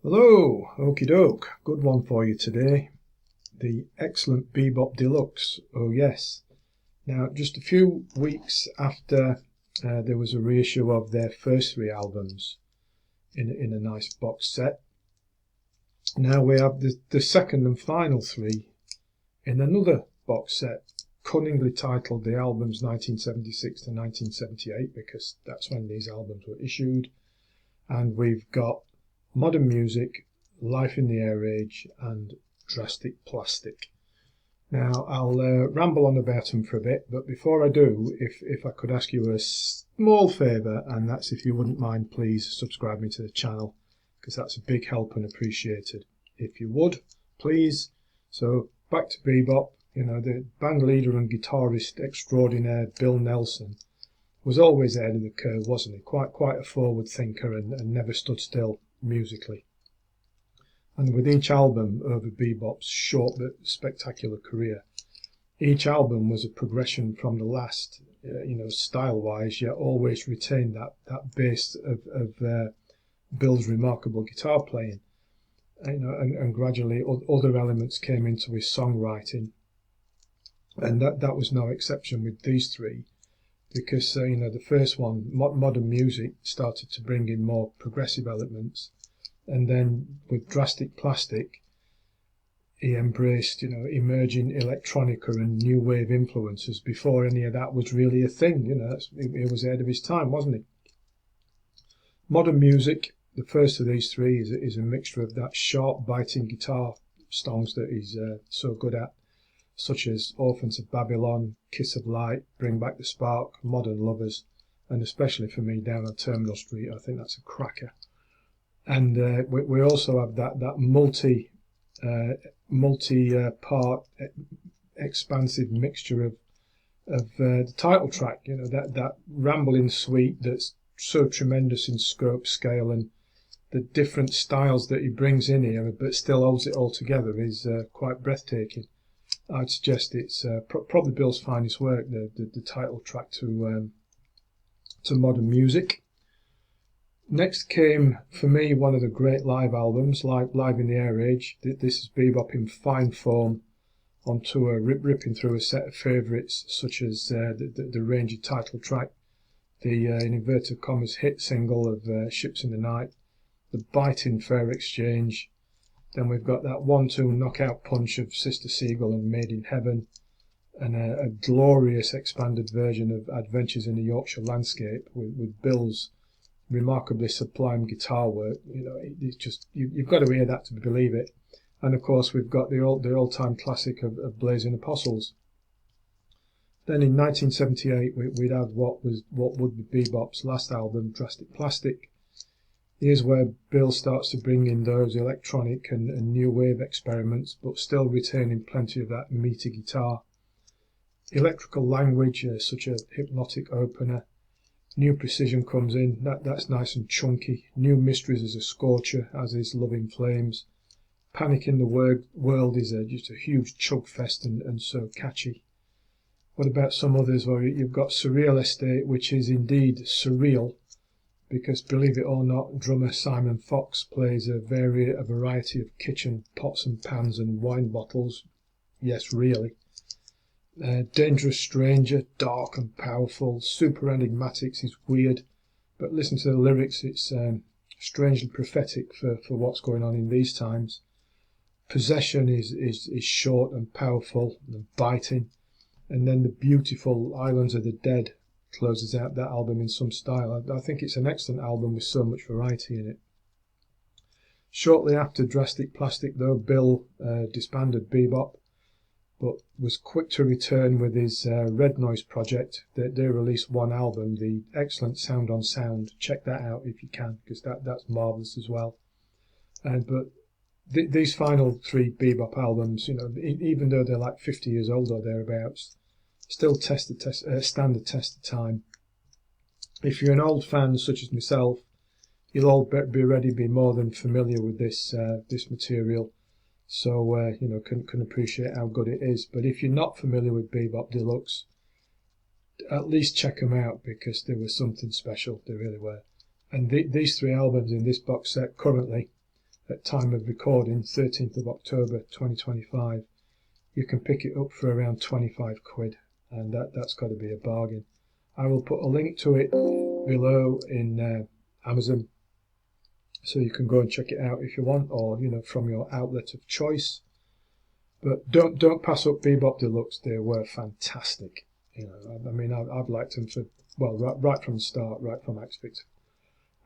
Hello, okie doke, good one for you today. The excellent Be Bop Deluxe, oh yes. Now, just a few weeks after there was a reissue of their first three albums in a nice box set, now we have the second and final three in another box set, cunningly titled the albums 1976 to 1978, because that's when these albums were issued. And we've got Modern Music, Life in the Air Age, and Drastic Plastic. Now, I'll ramble on about them for a bit, but before I do, if I could ask you a small favour, and that's if you wouldn't mind please subscribing to the channel, because that's a big help and appreciated. If you would, please. So, back to Be Bop. You know, the band leader and guitarist extraordinaire Bill Nelson was always ahead of the curve, wasn't he? Quite a forward thinker and never stood still musically. And with each album over Be Bop's short but spectacular career, each album was a progression from the last, style-wise, yet always retained that base of Bill's remarkable guitar playing. And gradually other elements came into his songwriting, and that was no exception with these three, because the first one, Modern Music, started to bring in more progressive elements, and then with Drastic Plastic he embraced emerging electronica and new wave influences before any of that was really a thing. He was ahead of his time, wasn't he? Modern Music, the first of these three, is a mixture of that sharp biting guitar songs that he's so good at, such as Orphans of Babylon, Kiss of Light, Bring Back the Spark, Modern Lovers, and especially for me, Down on Terminal Street. I think that's a cracker. And we also have that multi-part expansive mixture of the title track, that rambling suite that's so tremendous in scope, scale, and the different styles that he brings in here, but still holds it all together, is quite breathtaking. I'd suggest it's probably Bill's finest work, the title track to Modern Music. Next came, for me, one of the great live albums, Live in the Air Age. This is Be Bop in fine form on tour, ripping through a set of favourites such as the rangy title track, the in inverted commas hit single of Ships in the Night, the biting Fair Exchange. Then we've got that 1-2 knockout punch of Sister Seagull and Made in Heaven, and a glorious expanded version of Adventures in the Yorkshire Landscape with Bill's remarkably sublime guitar work. It's just, you've got to hear that to believe it. And of course we've got the all-time classic of Blazing Apostles. Then in 1978 we'd have what would be Be Bop's last album, Drastic Plastic. Here's where Bill starts to bring in those electronic and new wave experiments, but still retaining plenty of that meaty guitar. Electrical language, such a hypnotic opener. New Precision comes in, that's nice and chunky. New Mysteries is a scorcher, as is Loving Flames. Panic in the World is just a huge chug fest and so catchy. What about some others? Well, you've got Surreal Estate, which is indeed surreal, because believe it or not, drummer Simon Fox plays a variety of kitchen pots and pans and wine bottles. Yes, really. Dangerous Stranger, dark and powerful. Super Enigmatics is weird, but listen to the lyrics, it's strangely prophetic for what's going on in these times. Possession is short and powerful and biting, and then the beautiful Islands of the Dead closes out that album in some style. I think it's an excellent album with so much variety in it. Shortly after Drastic Plastic, though, Bill disbanded Be Bop, but was quick to return with his Red Noise project. They released one album, the excellent Sound on Sound. Check that out if you can, because that's marvellous as well. But these final three Be Bop albums, even though they're like 50 years old or thereabouts, still stand the test of time. If you're an old fan such as myself, you'll all be ready to be more than familiar with this material. So, can appreciate how good it is. But if you're not familiar with Be Bop Deluxe, at least check them out, because they were something special. They really were. And these three albums in this box set currently at time of recording, 13th of October 2025, you can pick it up for around 25 quid, and that's got to be a bargain. I will put a link to it below in Amazon, so you can go and check it out if you want, or from your outlet of choice. But don't pass up Be Bop Deluxe. They were fantastic. I mean, I've liked them for, well, right from the start, right from Axe Victor.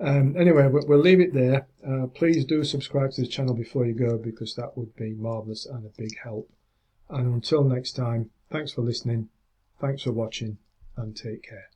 Anyway, we'll leave it there. Please do subscribe to the channel before you go, because that would be marvellous and a big help. And until next time, thanks for listening, thanks for watching, and take care.